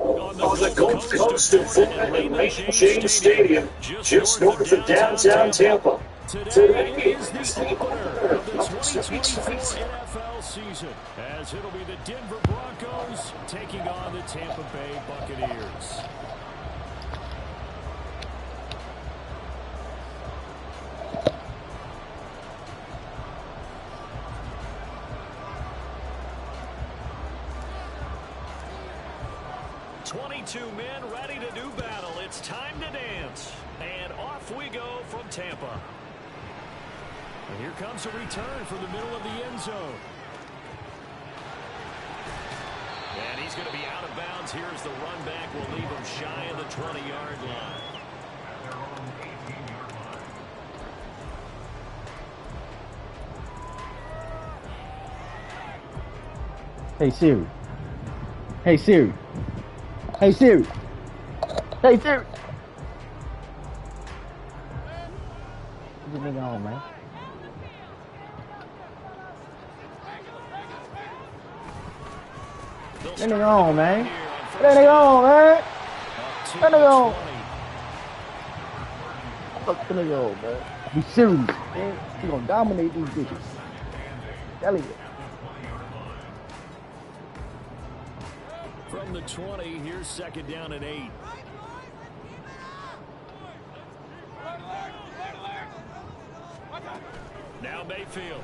On the Gulf Coast of Florida at Raymond James Stadium, just north of downtown Tampa. Today is the opener of the 2024 NFL season, as it'll be the Denver Broncos taking on the Tampa Bay Buccaneers. Two men ready to do battle. It's time to dance. And off we go from Tampa. And here comes a return from the middle of the end zone. And he's going to be out of bounds. Here's the run back. Will leave him shy of the 20-yard line. Hey, Siri. Hey, Siri. Hey, Siri. Hey, Siri. Get this nigga on, man. That nigga on, man. That nigga on, man. That nigga on. Fuck the nigga on, man. Be serious, man. He gonna dominate these bitches. Telling you. From the 20, here's second down and 8. Now Mayfield.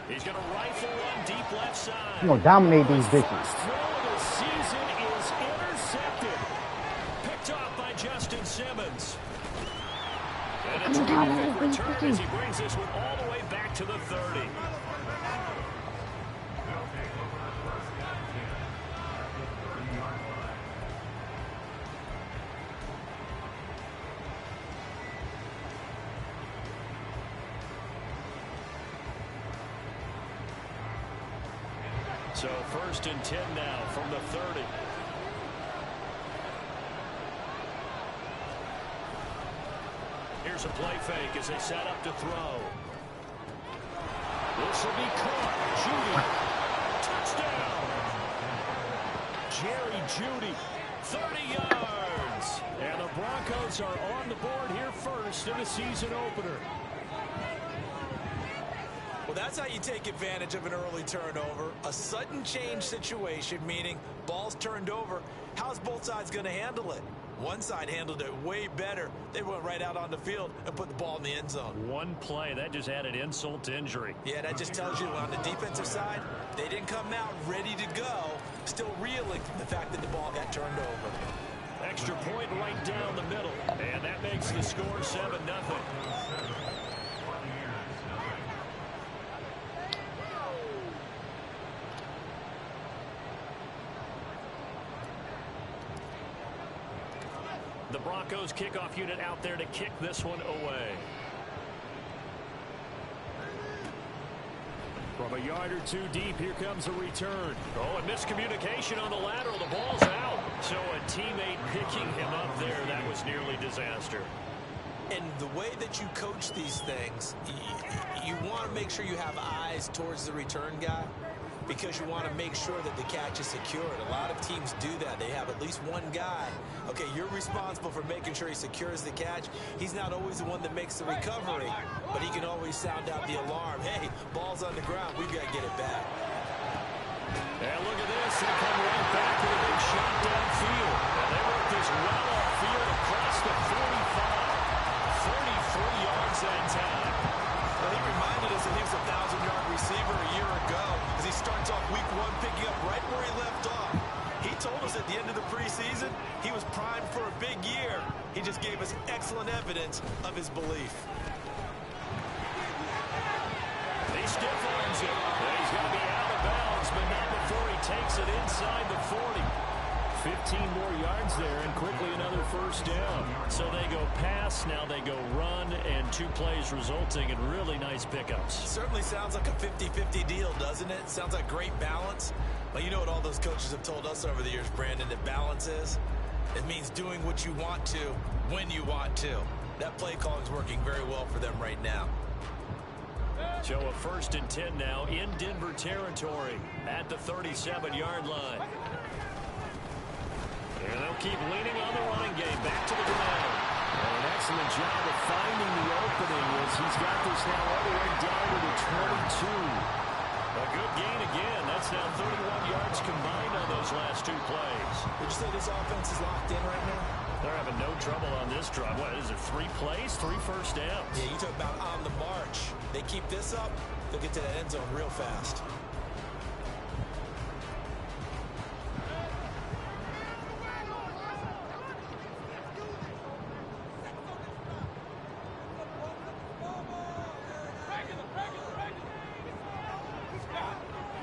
He's going to rifle one deep left side. He's going to dominate these bitches. First throw of the season is intercepted. Picked off by Justin Simmons. And it's a terrific return as he brings this one all the way back to the 30. So first and 10 now from the 30. Here's a play fake as they set up to throw. This will be caught. Judy. Touchdown. Jerry Judy. 30 yards. And the Broncos are on the board here first in the season opener. Well, that's how you take advantage of an early turnover. A sudden change situation, meaning ball's turned over. How's both sides going to handle it? One side handled it way better. They went right out on the field and put the ball in the end zone. One play, that just added insult to injury. Yeah, that just tells you on the defensive side, they didn't come out ready to go, still reeling from the fact that the ball got turned over. Extra point right down the middle, and that makes the score 7-0. The Broncos kickoff unit out there to kick this one away. From a yard or two deep, here comes a return. Oh, and miscommunication on the lateral. The ball's out. So a teammate picking him up there, that was nearly disaster. And the way that you coach these things, you want to make sure you have eyes towards the return guy, because you want to make sure that the catch is secured. A lot of teams do that. They have at least one guy. Okay, you're responsible for making sure he secures the catch. He's not always the one that makes the recovery, but he can always sound out the alarm. Hey, ball's on the ground. We've got to get it back. And look at this. They come right back with a big shot downfield. And they work this well upfield across the 45. 33 yards that time. Well, he reminded us that he was a 1,000-yard receiver a year ago, as he starts off week 1 picking up right where he left off. He told us at the end of the preseason he was primed for a big year. He just gave us excellent evidence of his belief. He stiff arms it. And he's going to be out of bounds, but not before he takes it inside the 40. 15 more yards there, and quickly another first down. So they go pass, now they go run, and 2 plays resulting in really nice pickups. Certainly sounds like a 50-50 deal, doesn't it? Sounds like great balance. Well, you know what all those coaches have told us over the years, Brandon, that balance is? It means doing what you want to, when you want to. That play calling is working very well for them right now. So a 1st and 10 now in Denver territory at the 37-yard line. And they'll keep leaning on the running game. Back to the ground. And an excellent job of finding the opening as he's got this now all the way down to the 22. A good gain again. That's now 31 yards combined on those last 2 plays. Would you say this offense is locked in right now? They're having no trouble on this drive. What is it, 3 plays, 3 first downs? Yeah, you talk about on the march. They keep this up, they'll get to that end zone real fast.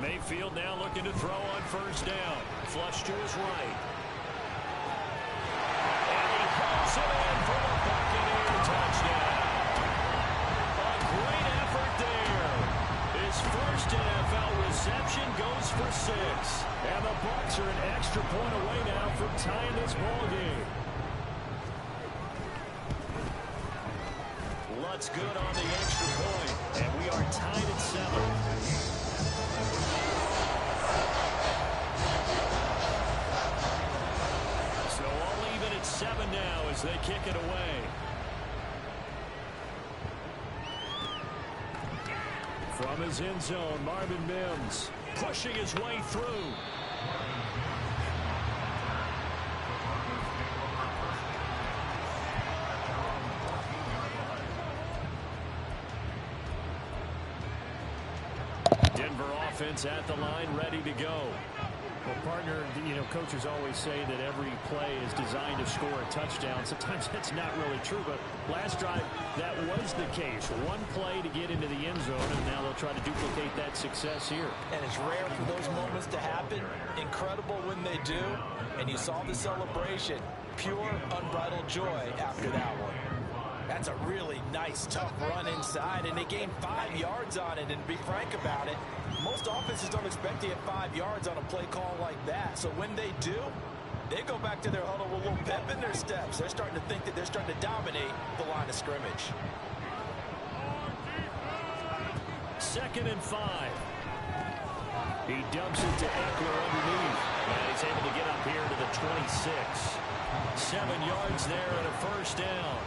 Mayfield now looking to throw on first down. Flush to his right. And he calls it in for the Buccaneer touchdown. A great effort there. His first NFL reception goes for 6. And the Bucs are an extra point away now from tying this ball game. Lutz good on the extra point. And we are tied at 7. So all even at 7 now as they kick it away. From his end zone, Marvin Mims pushing his way through. Denver offense at the line, ready to go. Well, partner, you know, coaches always say that every play is designed to score a touchdown. Sometimes that's not really true, but last drive, that was the case. 1 play to get into the end zone, and now they'll try to duplicate that success here. And it's rare for those moments to happen. Incredible when they do. And you saw the celebration. Pure, unbridled joy after that one. That's a really nice, tough run inside, and they gained 5 yards on it. And to be frank about it, most offenses don't expect to get 5 yards on a play call like that. So when they do, they go back to their huddle with a little pep in their steps. They're starting to think that they're starting to dominate the line of scrimmage. 2nd and 5. He dumps it to Eckler underneath. And he's able to get up here to the 26. 7 yards there and a first down.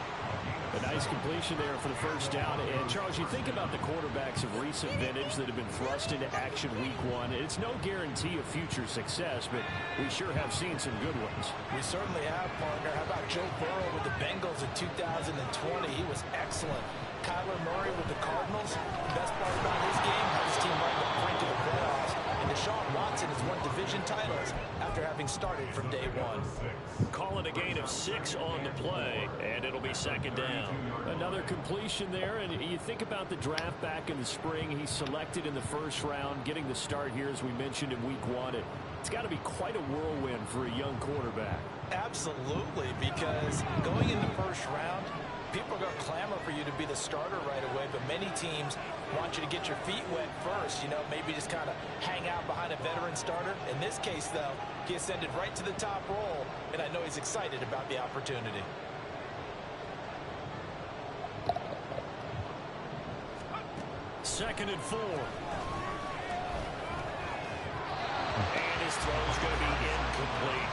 A nice completion there for the first down. And, Charles, you think about the quarterbacks of recent vintage that have been thrust into action week 1. It's no guarantee of future success, but we sure have seen some good ones. We certainly have, partner. How about Joe Burrow with the Bengals in 2020? He was excellent. Kyler Murray with the Cardinals. The best part about his game, had his team right on the brink of the playoffs. And Deshaun Watson has won division titles after having started from day 1. Calling a gain of 6 on the play, and it'll be 2nd down. Another completion there, and you think about the draft back in the spring. He's selected in the 1st round, getting the start here, as we mentioned, in week 1. It's got to be quite a whirlwind for a young quarterback. Absolutely, because going in the 1st round, people are going to clamor for you to be the starter right away, but many teams want you to get your feet wet first, you know, maybe just kind of hang out behind a veteran starter. In this case, though, he ascended right to the top role, and I know he's excited about the opportunity. Second and 4. And his throw's going to be incomplete.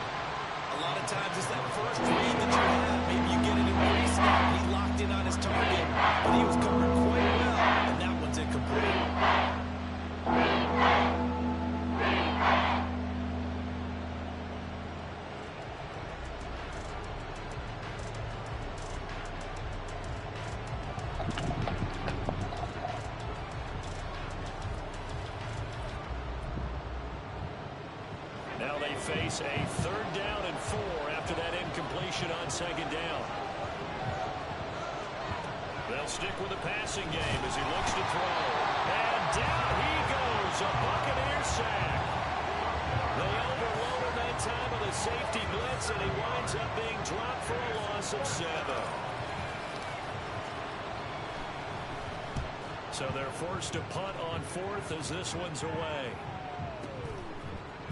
A lot of times it's that first read that you have. Maybe you get it in pre-snap. He locked in on his target, but he was covered quite well, and that one's incomplete. Now they face a 3rd down and 4 after that incompletion on 2nd down. They'll stick with the passing game as he looks to throw. And down he goes, a Buccaneer sack. They overload him at time of the safety blitz, and he winds up being dropped for a loss of 7. So they're forced to punt on 4th as this one's away.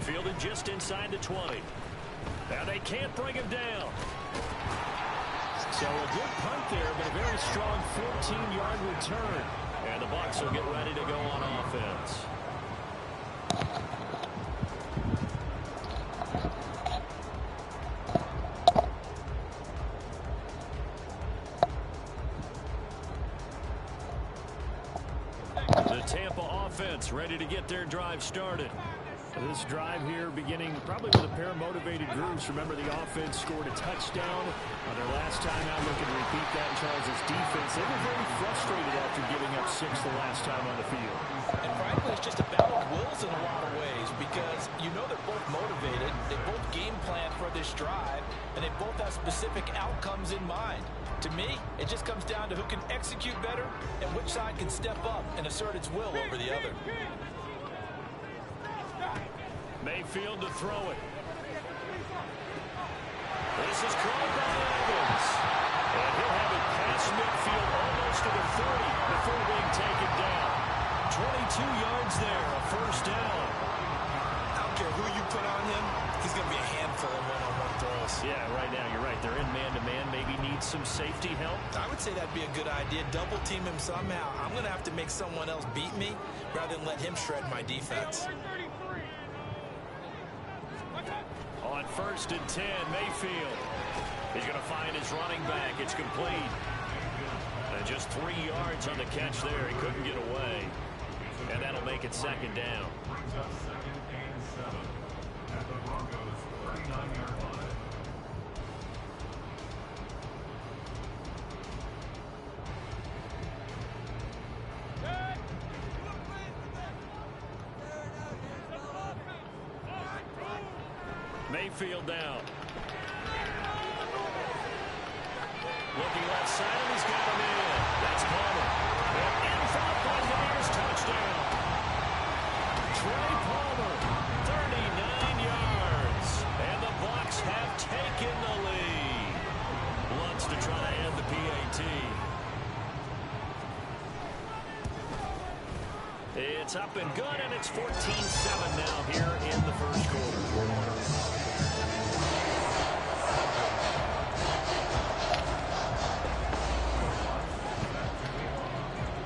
Fielded just inside the 20. Now they can't bring him down. So a good punt there, but a very strong 14-yard return. And the Bucs will get ready to go on offense. The Tampa offense ready to get their drive started. This drive here beginning probably with a pair of motivated groups. Remember, the offense scored a touchdown on their last time out. Looking to repeat that in Charles' defense. They were very frustrated after giving up 6 the last time on the field. And frankly, it's just a battle of wills in a lot of ways because you know they're both motivated. They both game plan for this drive, and they both have specific outcomes in mind. To me, it just comes down to who can execute better and which side can step up and assert its will over the other. Mayfield to throw it. This is called by Evans. And he'll have it past midfield almost to the 30 before being taken down. 22 yards there, a first down. I don't care who you put on him, he's going to be a handful of one-on-one throws. Yeah, right now you're right. They're in man-to-man. Maybe need some safety help. I would say that'd be a good idea. Double team him somehow. I'm going to have to make someone else beat me rather than let him shred my defense. On 1st and 10, Mayfield. He's going to find his running back. It's complete. And just 3 yards on the catch there. He couldn't get away. And that'll make it 2nd down. Mayfield down. Looking left side, and he's got him in. That's Palmer. And in for the Buccaneers touchdown. Trey Palmer, 39 yards. And the Bucs have taken the lead. Lutz to try to end the PAT. It's up and good, and it's 14-7 now here in the first quarter.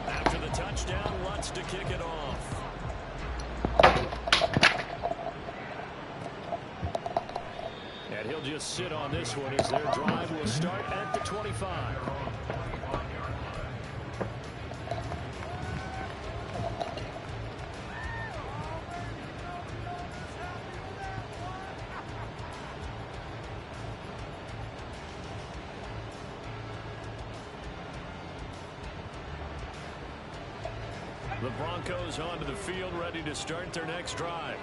After the touchdown, Lutz to kick it off. And he'll just sit on this one as their drive will start at the 25. The Broncos onto the field, ready to start their next drive.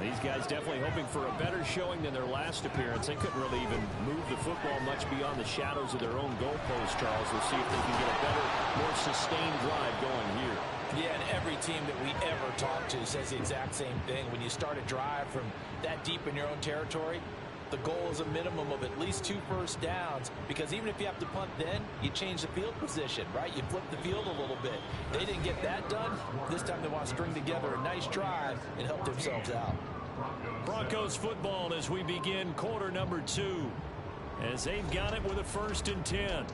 These guys definitely hoping for a better showing than their last appearance. They couldn't really even move the football much beyond the shadows of their own goalpost, Charles. We'll see if they can get a better, more sustained drive going here. Yeah, and every team that we ever talk to says the exact same thing. When you start a drive from that deep in your own territory, the goal is a minimum of at least 2 first downs, because even if you have to punt then, you change the field position, right? You flip the field a little bit. They didn't get that done. This time they want to string together a nice drive and help themselves out. Broncos football as we begin quarter number 2, as they've got it with a 1st and 10.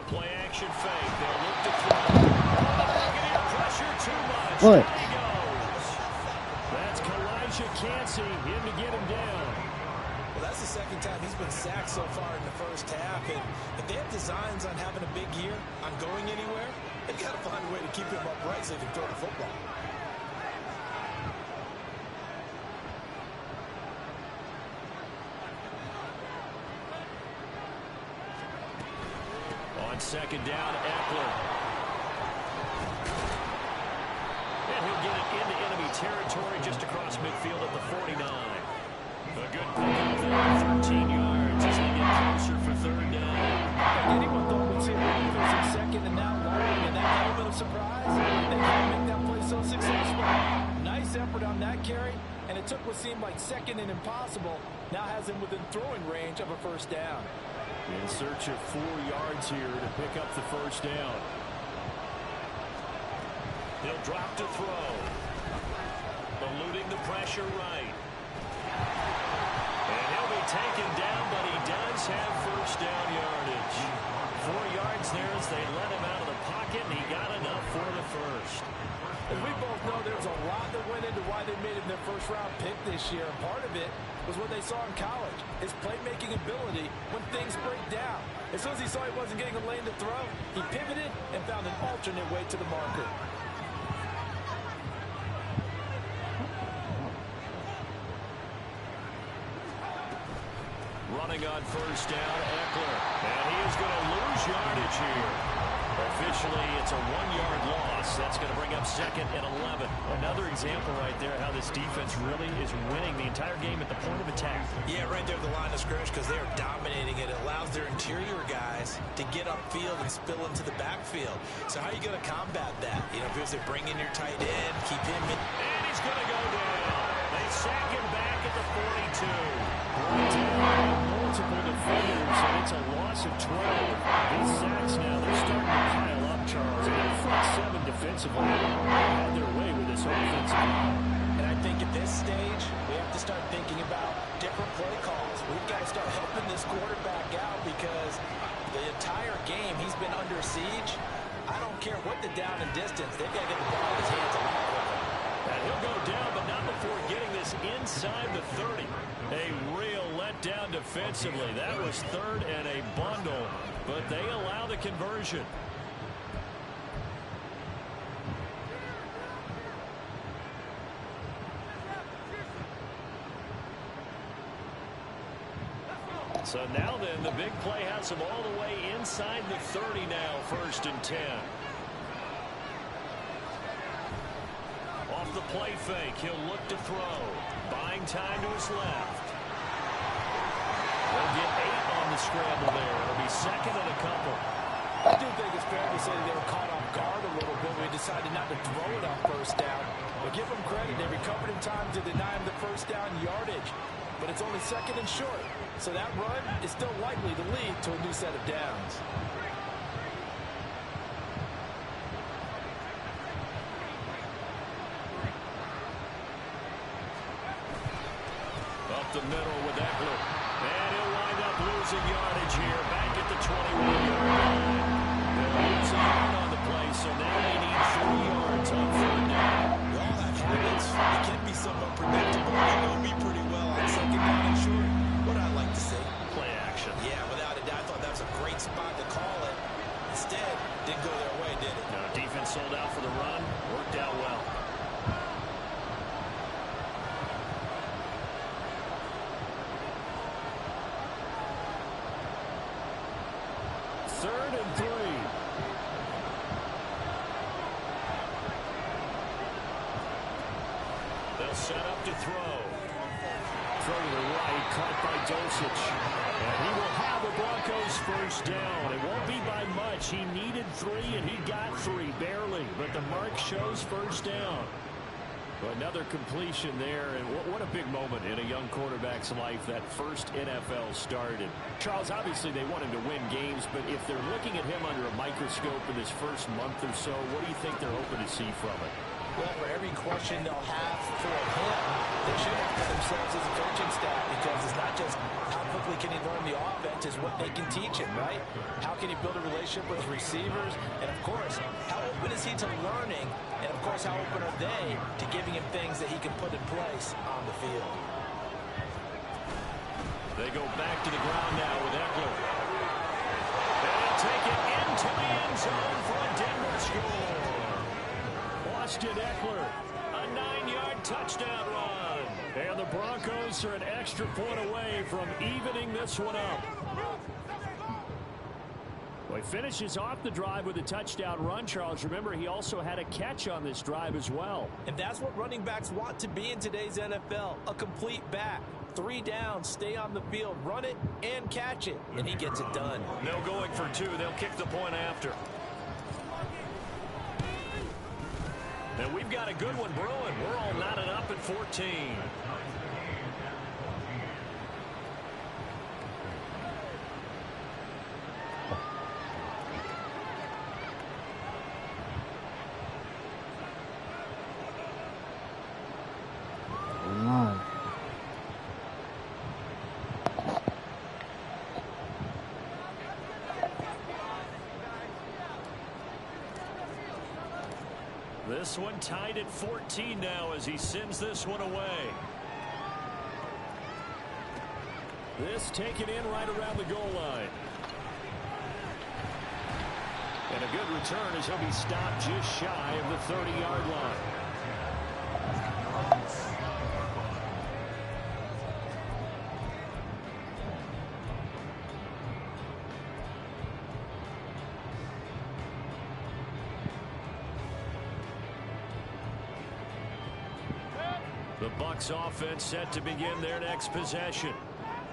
Play action fake. They'll look to throw. Pressure too much. What? There he goes. That's Kalijah Cansey in to get him down. Well, that's the 2nd time he's been sacked so far in the first half. And if they have designs on having a big year, on going anywhere, they've got to find a way to keep him upright so they can throw the football. On 2nd down, Eckler. And he'll get it into enemy territory just across midfield at the 49. A good pickup there, 13 yards as they get closer for third down. Anyone thought we'd see the Ravens in second and now lowering, and that element of surprise, they can't make that play so successful. Nice effort on that carry, and it took what seemed like second and impossible, now has him within throwing range of a first down. In search of 4 yards here to pick up the first down. He'll drop to throw. Eluding the pressure right. And he'll be taken down, but he does have first down yardage. 4 yards there as they let him out of the pocket, and he got enough for the first. As we both know, there's a lot that went into why they made him their first-round pick this year, and part of it was what they saw in college, his playmaking ability when things break down. As soon as he saw he wasn't getting a lane to throw, he pivoted and found an alternate way to the marker. Running on first down, Eckler. And he is going to lose yardage here. Officially, it's a 1-yard loss. That's going to bring up second and 11. Another example right there how this defense really is winning the entire game at the point of attack. Yeah, right there at the line of scrimmage because they are dominating it. It allows their interior guys to get upfield and spill into the backfield. So how are you going to combat that? You know, if you bring in your tight end, keep him in. And he's going to go down. They sack him back at the 42. Brought down multiple defenders, and it's a loss of 12. These sacks now, they're starting to pile up, Charles. And that front seven defensively had their way with this offensive line. And I think at this stage, we have to start thinking about different play calls. We've got to start helping this quarterback out because the entire game he's been under siege. I don't care what the down and distance, they've got to get the ball in his hands a lot quicker. And he'll go down, but not before getting this inside the 30. A real letdown defensively. That was third and a bundle, but they allow the conversion. So now then, the big play has him all the way inside the 30 now, 1st and 10. Off the play fake, he'll look to throw. Buying time to his left. They'll get 8 on the scramble there. It'll be second and a couple. I do think it's fair to say they were caught off guard a little bit. We decided not to throw it on first down. But give them credit. They recovered in time to deny him the first down yardage. But it's only second and short. So that run is still likely to lead to a new set of downs. Up the middle with Eckler. And he'll wind up losing yardage here. Back at the 21-yard line. They'll lose a yard on the play, so now they need 3 yards on third down. We all have habits. It can be somewhat predictable. They know me pretty well on second down and short. What I like to see. Play action. Yeah, without a doubt, I thought that was a great spot to call it. Instead, didn't go their way, did it? No, defense sold out for the run. Worked out well. Third and 3. They'll set up to throw. Throw to the right, caught by Dosich. And he will have the Broncos first down. It won't be by much. He needed 3, and he got 3, barely. But the mark shows first down. Another completion there, and what a big moment in a young quarterback's life, that first NFL started. Charles, obviously they want him to win games, but if they're looking at him under a microscope in his first month or so, what do you think they're hoping to see from it? Well, for every question they'll have for him, they should have for themselves as a coaching staff, because it's not just how quickly can he learn the offense, it's what they can teach him, right? How can he build a relationship with receivers? And, of course, how open is he to learning? And, of course, how open are they to giving him things that he can put in place on the field? They go back to the ground now with Eckler. And he'll take it into the end zone for a Denver score. Austin Eckler, a 9-yard touchdown run. And the Broncos are an extra point away from evening this one up. Well, He finishes off the drive with a touchdown run, Charles. Remember, he also had a catch on this drive as well. And that's what running backs want to be in today's NFL, a complete back. 3 downs, stay on the field, run it, and catch it. And he gets it done. No going for 2. They'll kick the point after. And we've got a good one brewing. We're all knotted up at 14. This one tied at 14 now as he sends this one away. This taken in right around the goal line. And a good return as he'll be stopped just shy of the 30-yard line. The Bucs offense set to begin their next possession.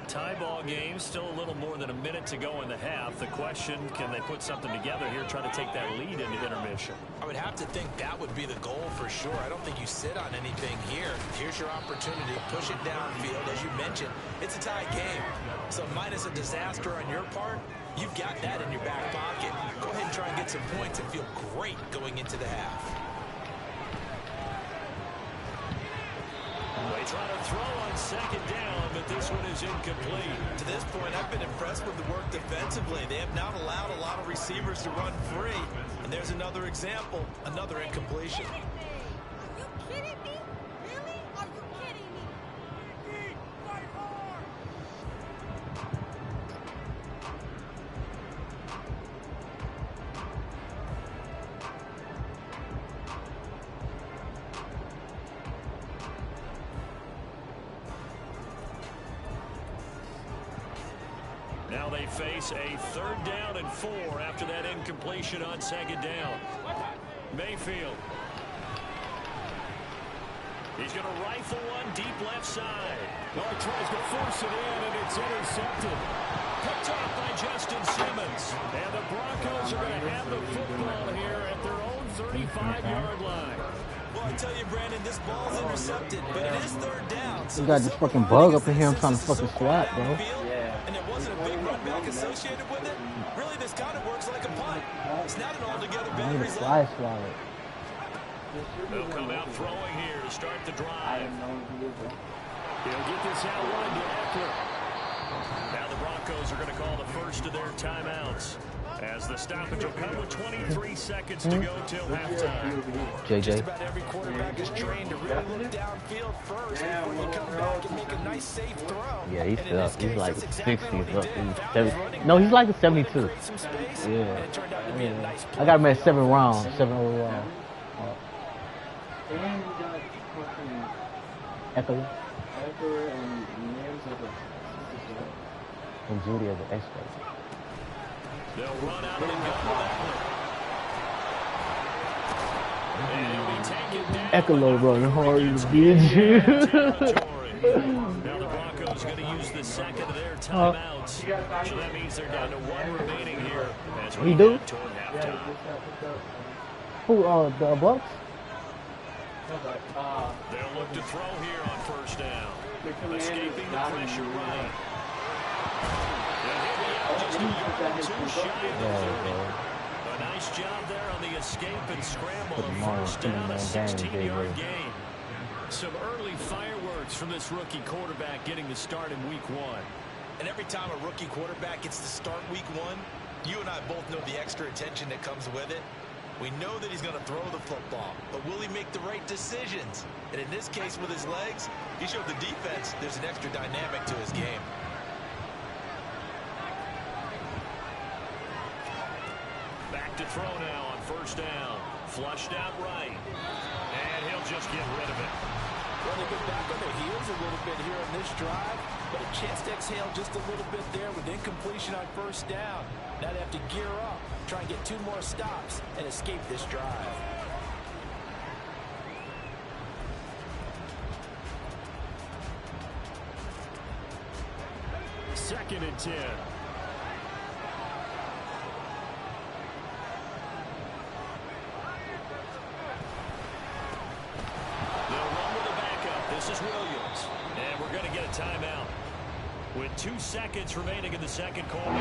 Tie ball game, still a little more than a minute to go in the half. The question, can they put something together here, try to take that lead into intermission? I would have to think that would be the goal for sure. I don't think you sit on anything here. Here's your opportunity. Push it downfield. As you mentioned, it's a tie game. So minus a disaster on your part, you've got that in your back pocket. Go ahead and try and get some points and feel great going into the half. They try to throw on second down, but this one is incomplete. To this point, I've been impressed with the work defensively. They have not allowed a lot of receivers to run free. And there's another example, another incompletion. Are you kidding me? Really? Are you kidding me? Fight hard! Now they face a 3rd down and 4 after that incompletion on second down. Mayfield. He's going to rifle one deep left side. Oh, he tries to force it in, and it's intercepted. Picked off by Justin Simmons. And the Broncos are going to have the football here at their own 35-yard line. Well, I tell you, Brandon, this ball's intercepted, but it is 3rd down. So You got this fucking bug up in here. I'm trying to fucking swat, bro. And there wasn't a big run back associated with it. Really, this kind of works like a punt. It's not an altogether I bad need a result. fly swallow. They'll come out throwing here to start the drive. He'll get this out wide to Eckler. Now the Broncos are going to call the first of their timeouts as the stoppage will come with 23 seconds to go till halftime. JJ. Just about every quarterback is trained to really look downfield first before you come back and make a nice, safe throw. Yeah, he's And in this up. He's case, like that's exactly 60. what he Look, did. he's Found 70. his running No, he's back, like a 72. create some space, Yeah. and it turned out to be a nice I play. got him at 7 rounds, 7 overall. Eckler. And Judy as an expert. They'll run out and go with Eckler. And he'll be taken down. Eckler running hard in the bitch. Now the Broncos going to use the second of their timeouts. So that means they're down to 1 remaining here as we do? head toward halftime. Who, the Bucs? They'll look to throw here on first down. Escaping the pressure right. And he'll be out just a yard or 2 shy of the 30. A nice job there on the escape and scramble of first down, a 16-yard gain. Some early fireworks from this rookie quarterback getting the start in week 1. And every time a rookie quarterback gets to start week 1, you and I both know the extra attention that comes with it. We know that he's going to throw the football, but will he make the right decisions? And in this case with his legs, he showed the defense there's an extra dynamic to his game. Back to throw now on first down. Flushed out right. And he'll just get rid of it. Well, they get back on their heels a little bit here on this drive. but a chance to exhale just a little bit there with incompletion on first down. Now they have to gear up, try and get 2 more stops, and escape this drive. Second and 10. This is Williams, and we're going to get a timeout with 2 seconds remaining in the second quarter.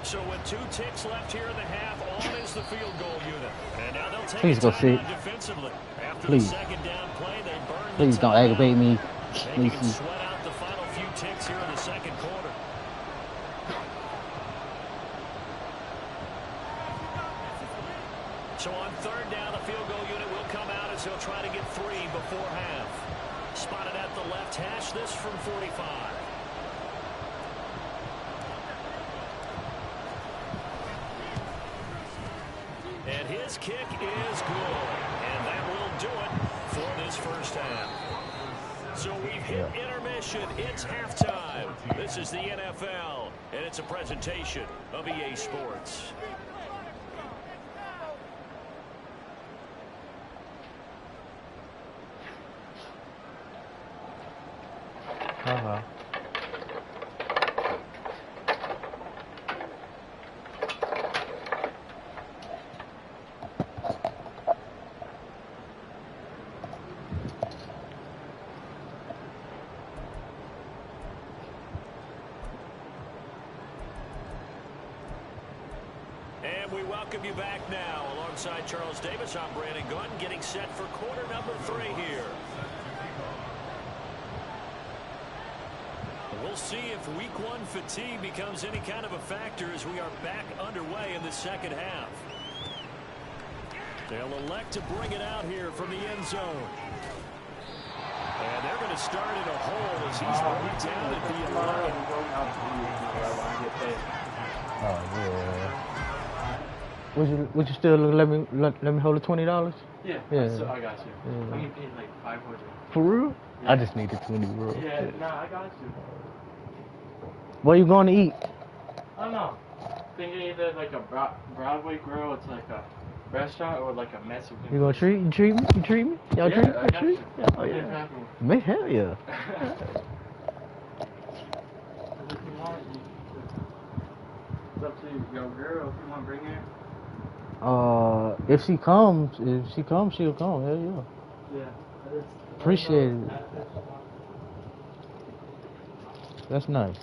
So with 2 ticks left here in the half, on is the field goal unit. And now they'll take Please go sit. defensively. After Please. the second down play, they burn Please don't aggravate me. Maybe you can sweat out the final few ticks here in the second quarter. So on third down, the field goal unit will come out as they'll try to get 3 before half. Spotted at the left hash, this from 45. And his kick is good. And that will do it for this first half. So we've hit intermission. It's halftime. This is the NFL, and it's a presentation of EA Sports. And we welcome you back now. Alongside Charles Davis, I'm Brandon Gunn, getting set for quarter number 3 here. We'll see if week 1 fatigue becomes any kind of a factor as we are back underway in the second half. They'll elect to bring it out here from the end zone. And they're going to start in a hole as he's right down at the 11. Oh yeah. Would you still let me hold the $20? Yeah. Yeah. So I got you. Yeah. I get paid like 500. For real? Yeah. I just need the 20, bro. Yeah. Nah, I got you. Where you going to eat? I don't know. Thinking either like a Broadway grill, it's like a restaurant, or like a Mexican. You gonna treat me? You treat me? Y'all Yeah, treat I me? got Treat? you. Yeah. Oh Yeah, yeah. exactly. Man, hell yeah. If you want, it's up to your girl if you want to bring her. If she comes, she'll come. Hell yeah. Yeah. Appreciate it. That's nice.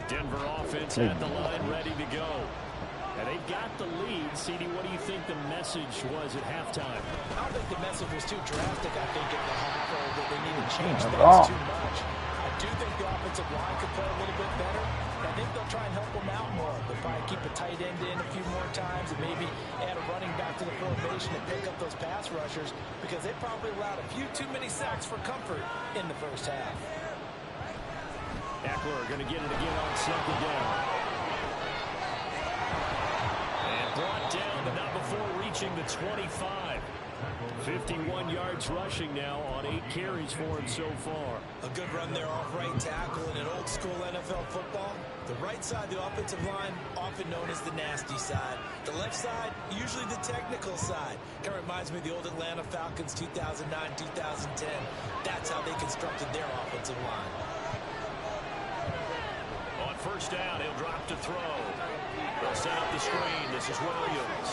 Denver offense at the line ready to go. And they've got the lead. CD, what do you think the message was at halftime? I don't think the message was too drastic, I think, at the half, or that they need to change things too much. I do think the offensive line could play a little bit better. I think they'll try and help them out more. They'll probably keep a tight end in a few more times and maybe add a running back to the formation and pick up those pass rushers, because they probably allowed a few too many sacks for comfort in the first half. Eckler going to get it again on second down. And brought down, but not before reaching the 25. 51 yards rushing now on 8 carries for him so far. A good run there off right tackle in an old school NFL football. The right side, the offensive line, often known as the nasty side. The left side, usually the technical side. Kind of reminds me of the old Atlanta Falcons 2009, 2010. That's how they constructed their offensive line. On first down, he'll drop to throw. They'll set up the screen. This is Williams.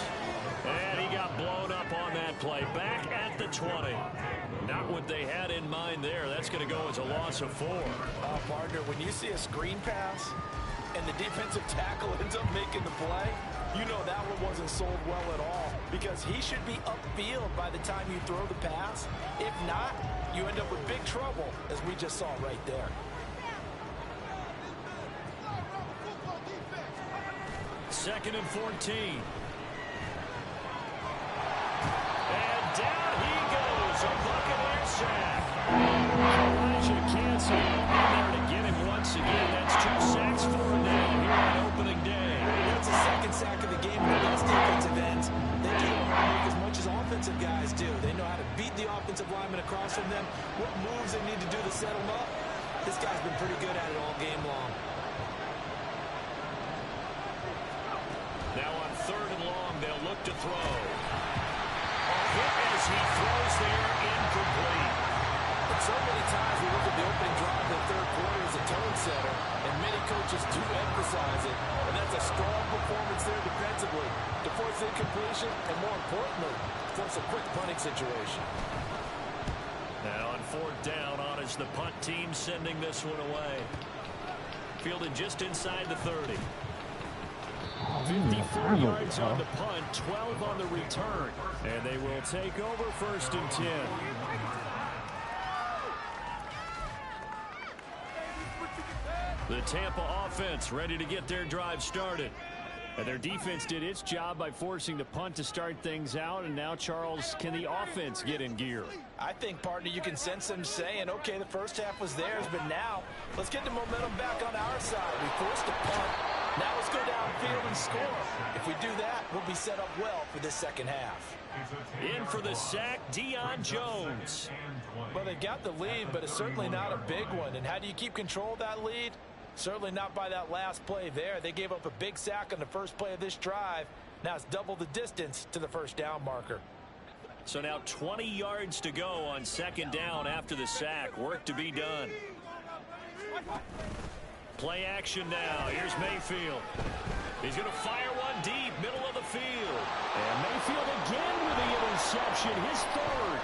And he got blown up on that play. Back at the 20. Not what they had in mind there. That's going to go as a loss of 4. Partner, when you see a screen pass and the defensive tackle ends up making the play, you know that one wasn't sold well at all, because he should be upfield by the time you throw the pass. If not, you end up with big trouble, as we just saw right there. Second and 14. And down he goes. A Buccaneer sack. Elijah Cancel in there to get him once again. That's 2 sacks for him now here on opening day. That's the second sack of the game for those defensive ends. They do homework as much as offensive guys do. They know how to beat the offensive lineman across from them, what moves they need to do to set them up. This guy's been pretty good at it all game long. Now on third and long, they'll look to throw. A hit as he throws there, incomplete. And so many times we look at the opening drive in the third quarter as a tone setter, and many coaches do emphasize it. And that's a strong performance there defensively to force incompletion, and more importantly, force a quick punting situation. Now on fourth down, on is the punt team sending this one away. Fielded just inside the 30. 54 yards on the punt, 12 on the return. And they will take over first and 10. The Tampa offense ready to get their drive started. And their defense did its job by forcing the punt to start things out. And now, Charles, can the offense get in gear? I think, partner, you can sense them saying, okay, the first half was theirs, but now let's get the momentum back on our side. We forced a punt. Now let's go downfield and score. If we do that, we'll be set up well for this second half. In for the sack, Deion Jones. Well, they got the lead, but it's certainly not a big one. And how do you keep control of that lead? Certainly not by that last play there. They gave up a big sack on the first play of this drive. Now it's double the distance to the first down marker. So now 20 yards to go on second down after the sack. Work to be done. Play action now. Here's Mayfield. He's going to fire one deep, middle of the field. And Mayfield again with the interception, his third.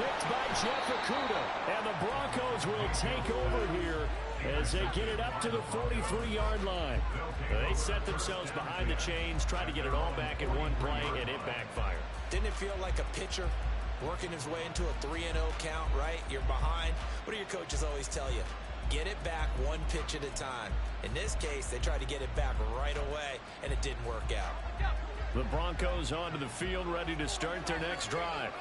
Picked by Jeff Okudah. And the Broncos will take over here as they get it up to the 43-yard line. They set themselves behind the chains, try to get it all back in one play, and it backfired. Didn't it feel like a pitcher working his way into a 3-0 count, right? You're behind. What do your coaches always tell you? Get it back one pitch at a time. In this case, they tried to get it back right away, and it didn't work out. The Broncos onto the field, ready to start their next drive.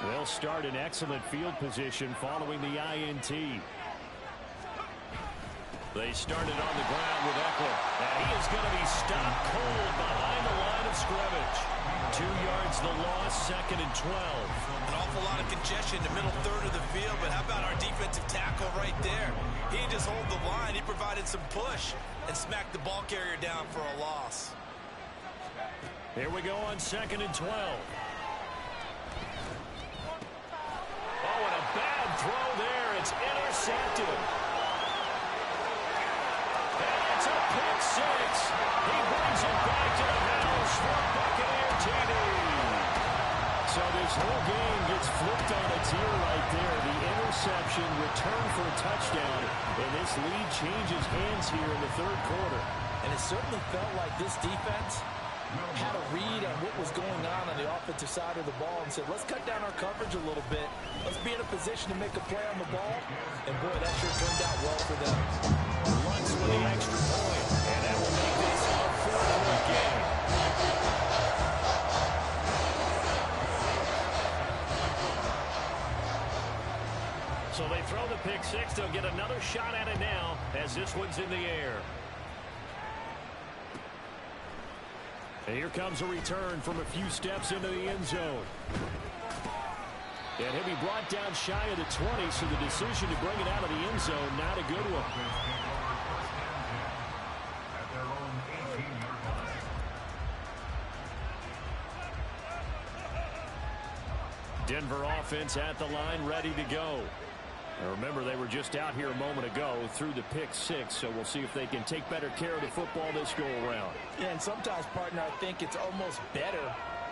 They'll start in excellent field position following the INT. They started on the ground with Eckler. And he is going to be stopped cold behind the line of scrimmage. 2 yards the loss, second and 12. An awful lot of congestion in the middle third of the field, but how about our defensive tackle right there? He didn't just hold the line, he provided some push and smacked the ball carrier down for a loss. Here we go on second and 12. Oh, and a bad throw there. It's intercepted. It's a pick six. He brings it back to the house for Buccaneer TD. So this whole game gets flipped on its ear right there. The interception, return for a touchdown, and this lead changes hands here in the third quarter. And it certainly felt like this defense had a read on what was going on the offensive side of the ball and said, let's cut down our coverage a little bit. Let's be in a position to make a play on the ball. And, boy, that sure turned out well for them. Lutz with the extra point, and that will make this a 4-point game. So they throw the pick six. They'll get another shot at it now as this one's in the air. And here comes a return from a few steps into the end zone. And he'll be brought down shy of the 20, so the decision to bring it out of the end zone, not a good one. Denver offense at the line, ready to go. Now remember, they were just out here a moment ago through the pick 6, so we'll see if they can take better care of the football this go-around. Yeah, and sometimes, partner, I think it's almost better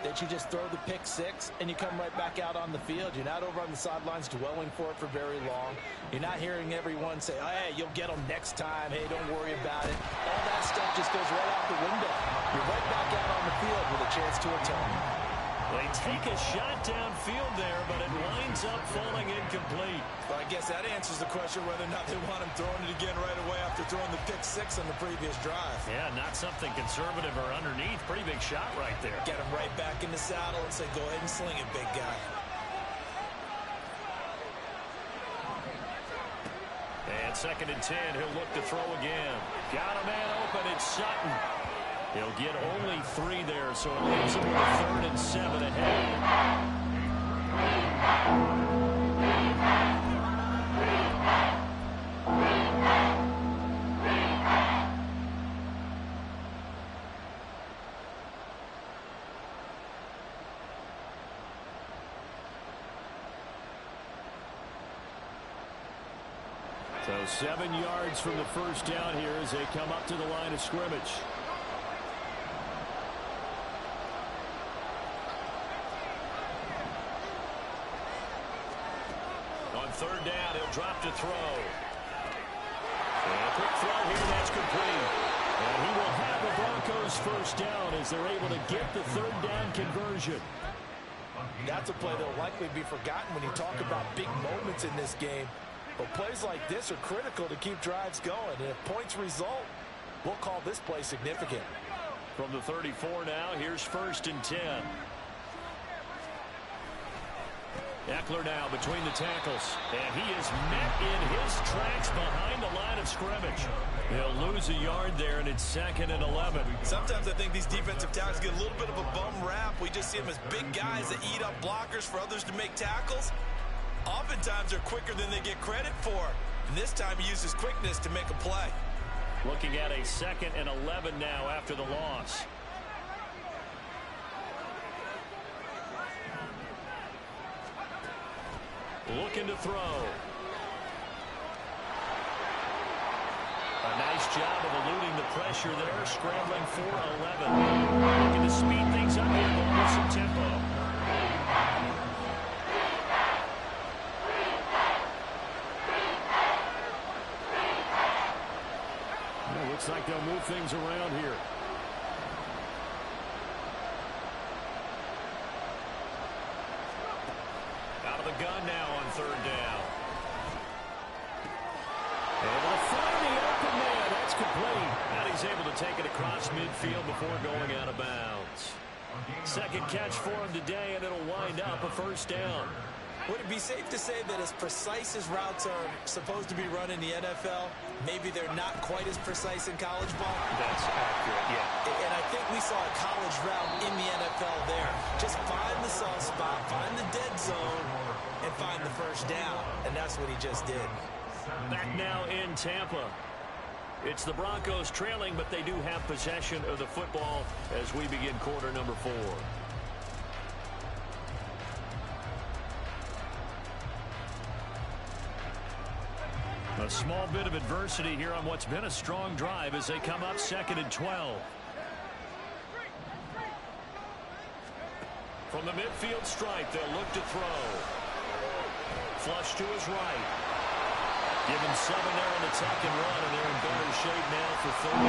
that you just throw the pick 6 and you come right back out on the field. You're not over on the sidelines dwelling for it for very long. You're not hearing everyone say, oh, hey, you'll get them next time. Hey, don't worry about it. All that stuff just goes right out the window. You're right back out on the field with a chance to atone. They take a shot downfield there, but it winds up falling incomplete. Well, I guess that answers the question whether or not they want him throwing it again right away after throwing the pick 6 on the previous drive. Yeah, not something conservative or underneath. Pretty big shot right there. Get him right back in the saddle and say, go ahead and sling it, big guy. And 2nd and 10, he'll look to throw again. Got a man open, it's Sutton. He'll get only 3 there, so it leaves him with a 3rd and 7 ahead. So 7 yards from the first down here as they come up to the line of scrimmage. On 3rd down, he'll drop to throw. And a quick throw here, that's complete. And he will have the Broncos first down as they're able to get the 3rd down conversion. That's a play that will likely be forgotten when you talk about big moments in this game. But plays like this are critical to keep drives going. And if points result, we'll call this play significant. From the 34 now, here's 1st and 10. Eckler now between the tackles, and he is met in his tracks behind the line of scrimmage. He'll lose a yard there, and it's 2nd and 11. Sometimes I think these defensive tackles get a little bit of a bum rap. We just see them as big guys that eat up blockers for others to make tackles. Oftentimes they're quicker than they get credit for, and this time he uses quickness to make a play. Looking at a 2nd and 11 now after the loss. Looking to throw. A nice job of eluding the pressure there, scrambling for 11. Looking to speed things up here, going with some tempo. Yeah, looks like they'll move things around here. Out of the gun now on 3rd down. Able to find the open man. That's complete. And he's able to take it across midfield before going out of bounds. 2nd catch for him today, and it'll wind up a 1st down. Would it be safe to say that as precise as routes are supposed to be run in the NFL, maybe they're not quite as precise in college ball? That's accurate, yeah. And I think we saw a college route in the NFL there. Just find the soft spot, find the dead zone, and find the 1st down. And that's what he just did. Back now in Tampa. It's the Broncos trailing, but they do have possession of the football as we begin quarter number 4. A small bit of adversity here on what's been a strong drive as they come up 2nd and 12. From the midfield stripe, they'll look to throw. Flush to his right. Give him 7 there on the tuck and run, and they're in better shape now for 3rd.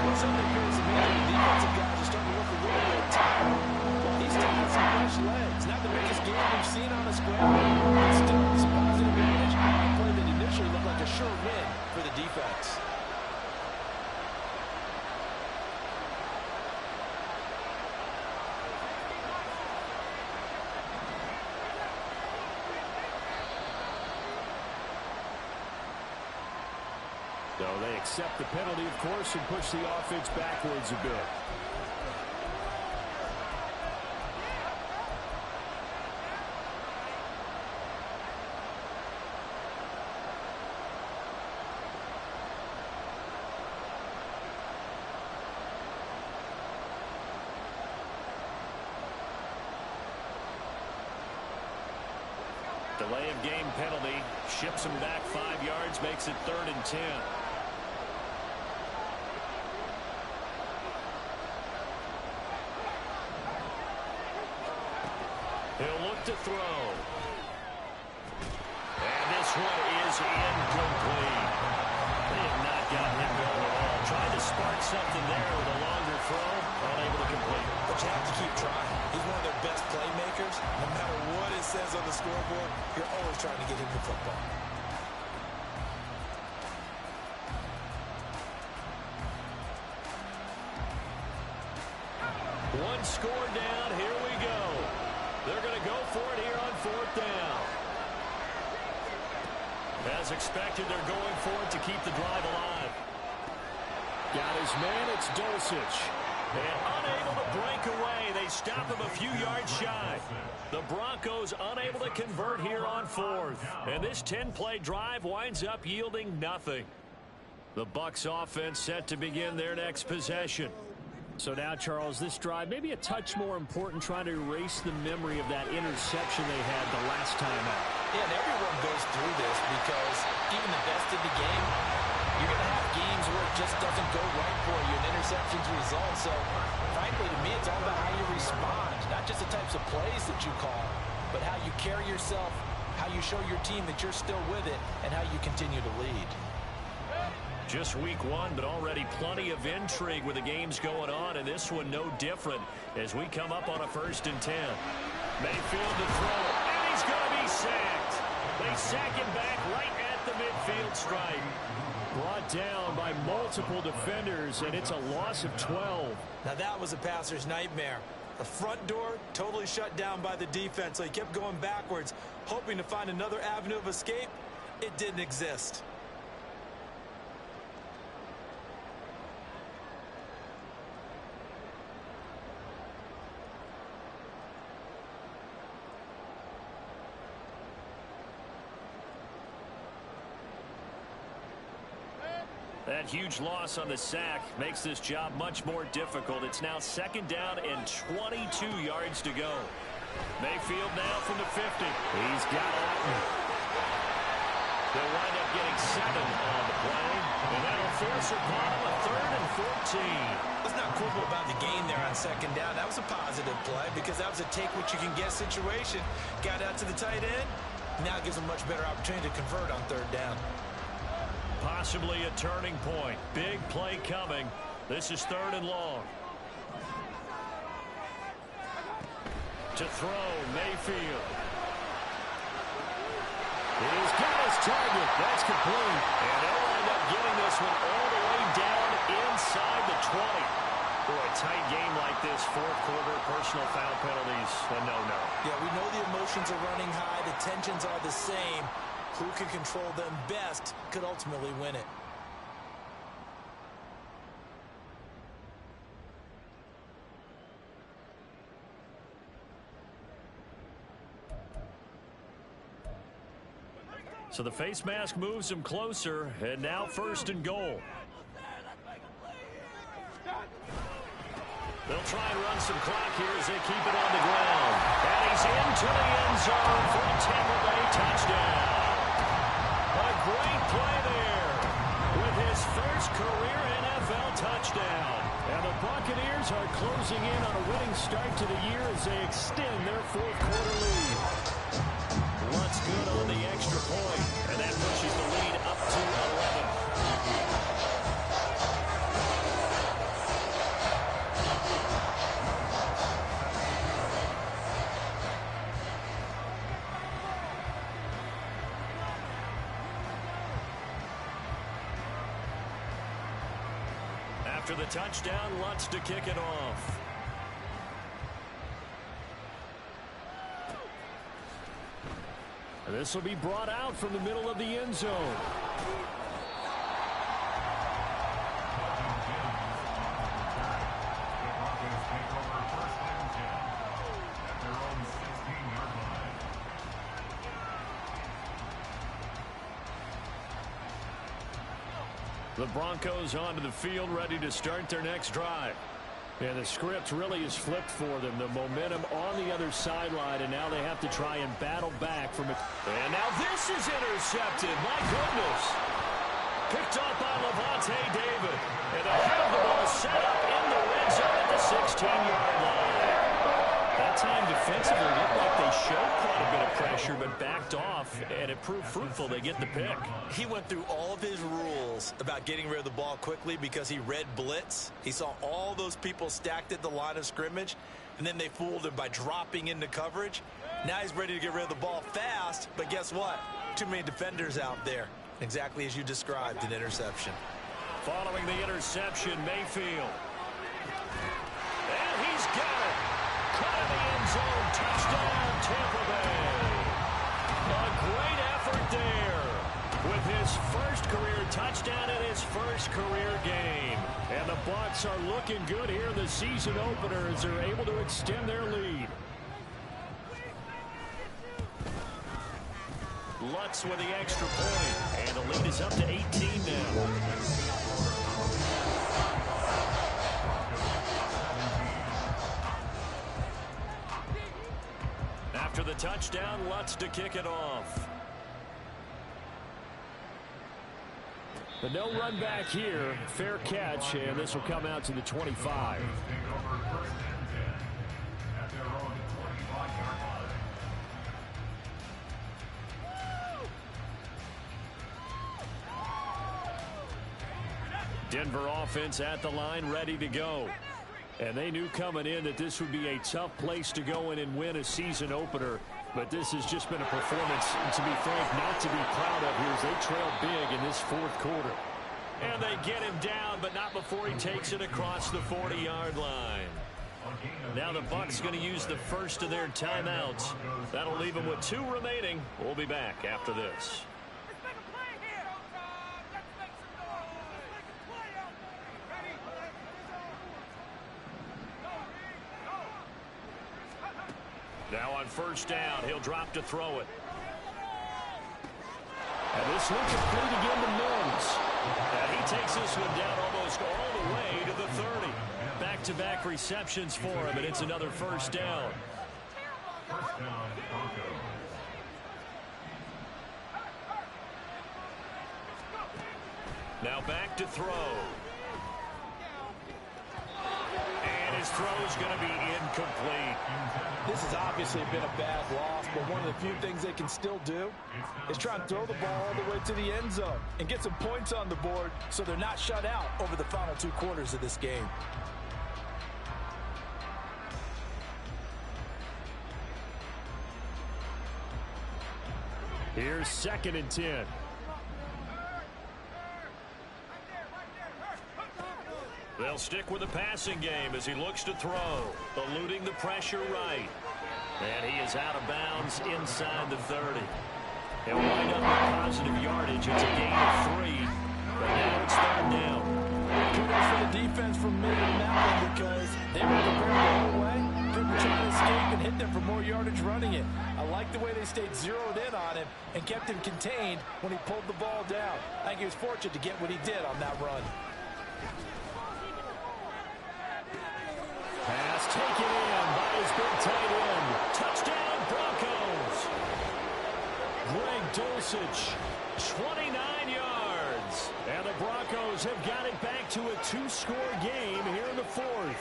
Well, something appears to me that the defensive guys are starting to look a little bit tired. Well, he's still got some fresh legs. Not the biggest game we've seen on a scramble, but still some positive advantage. A play that initially looked like a sure win for the defense. So they accept the penalty, of course, and push the offense backwards a bit. Delay of game penalty. Ships him back 5 yards. Makes it 3rd and 10. He'll look to throw. And this one is incomplete. They have not gotten him going at all. Trying to spark something there with a longer throw. Unable to complete. But you have to keep trying. He's one of their best playmakers. No matter what it says on the scoreboard, you're always trying to get him the football. One score down. Here we go. They're going to go for it here on 4th down. As expected, they're going for it to keep the drive alive. Got his man. It's Dulcich. And unable to break away. They stop him a few yards shy. The Broncos unable to convert here on 4th. And this 10-play drive winds up yielding nothing. The Bucs offense set to begin their next possession. So now, Charles, this drive maybe a touch more important, trying to erase the memory of that interception they had the last time out. Yeah, and everyone goes through this because even the best of the game, you're going to have games where it just doesn't go right for you, and interceptions result. So, frankly, to me, it's all about how you respond, not just the types of plays that you call, but how you carry yourself, how you show your team that you're still with it, and how you continue to lead. Just week 1, but already plenty of intrigue with the games going on, and this one no different as we come up on a 1st and 10. Mayfield to throw, and he's going to be sacked. They sack him back right at the midfield stripe. Brought down by multiple defenders, and it's a loss of 12. Now that was a passer's nightmare. The front door totally shut down by the defense, so he kept going backwards, hoping to find another avenue of escape. It didn't exist. That huge loss on the sack makes this job much more difficult. It's now 2nd down and 22 yards to go. Mayfield now from the 50. He's got Orton. They'll wind up getting 7 on the play, and that'll force a bottom of 3rd and 14. Let's not quibble about the gain there on 2nd down. That was a positive play because that was a take-what-you-can-get situation. Got out to the tight end. Now it gives them a much better opportunity to convert on 3rd down. Possibly a turning point. Big play coming. This is 3rd and long. To throw, Mayfield. He's got his target. That's complete. And they'll wind up getting this one all the way down inside the 20. Boy, a tight game like this, 4th quarter, personal foul penalties, a no-no. Yeah, we know the emotions are running high. The tensions are the same. Who can control them best could ultimately win it. So the face mask moves him closer, and now 1st and goal. They'll try and run some clock here as they keep it on the ground. And he's into the end zone for a Tampa Bay touchdown. A great play there with his first career NFL touchdown. And the Buccaneers are closing in on a winning start to the year as they extend their 4th quarter lead. Lutz good on the extra point, and that pushes the lead up to 11. After the touchdown, Lutz to kick it off. And this will be brought out from the middle of the end zone. The Broncos onto the field, ready to start their next drive. And the script really is flipped for them. The momentum on the other sideline, and now they have to try and battle back from it. And now this is intercepted. My goodness. Picked off by Levante David. And they have the ball set up in the red zone at the 16-yard line. That time defensively looked like they showed quite a bit of pressure, but backed off, and it proved fruitful. They get the pick. He went through all of his rules about getting rid of the ball quickly because he read blitz. He saw all those people stacked at the line of scrimmage, and then they fooled him by dropping into coverage. Now he's ready to get rid of the ball fast, but guess what? Too many defenders out there. Exactly as you described, an interception. Following the interception, Mayfield. And he's got it. Caught in the end zone. Touchdown, Tampa Bay. A great effort there with his first career touchdown in his first career game. And the Bucs are looking good here in the season opener as they're able to extend their lead. Lutz with the extra point, and the lead is up to 18 now. After the touchdown, Lutz to kick it off. But no run back here. Fair catch, and this will come out to the 25. Denver offense at the line, ready to go. And they knew coming in that this would be a tough place to go in and win a season opener. But this has just been a performance, to be frank, not to be proud of here as they trail big in this fourth quarter. And they get him down, but not before he takes it across the 40-yard line. Now the Bucs going to use the first of their timeouts. That'll leave them with 2 remaining. We'll be back after this. Now on first down, he'll drop to throw it. And this looks complete again to Mims. And he takes this one down almost all the way to the 30. Back-to-back receptions for him, and it's another first down. Now back to throw. And his throw's going to be incomplete. This has obviously been a bad loss, but one of the few things they can still do is try and throw the ball all the way to the end zone and get some points on the board so they're not shut out over the final 2 quarters of this game. Here's 2nd and 10. They'll stick with the passing game as he looks to throw, eluding the pressure right. And he is out of bounds inside the 30. He'll wind up with positive yardage. It's a gain of 3, but now it's 3rd down. Kudos for the defense for making that one because they were prepared the whole way. Couldn't try to escape and hit them for more yardage running it. I like the way they stayed zeroed in on him and kept him contained when he pulled the ball down. I think he was fortunate to get what he did on that run. Pass taken in by his big tight end. Touchdown, Broncos. Greg Dulcich, 29 yards. And the Broncos have got it back to a 2-score game here in the 4th.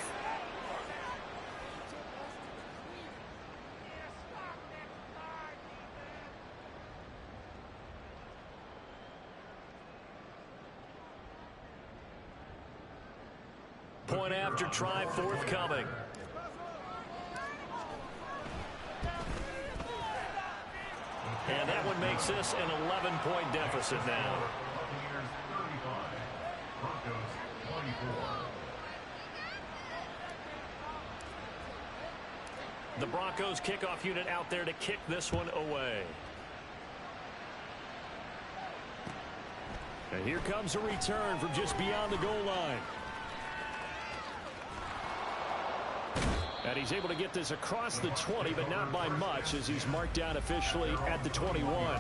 Point after try forthcoming. And that one makes this an 11-point deficit now. The Broncos kickoff unit out there to kick this one away. And here comes a return from just beyond the goal line. And he's able to get this across the 20, but not by much as he's marked down officially at the 21.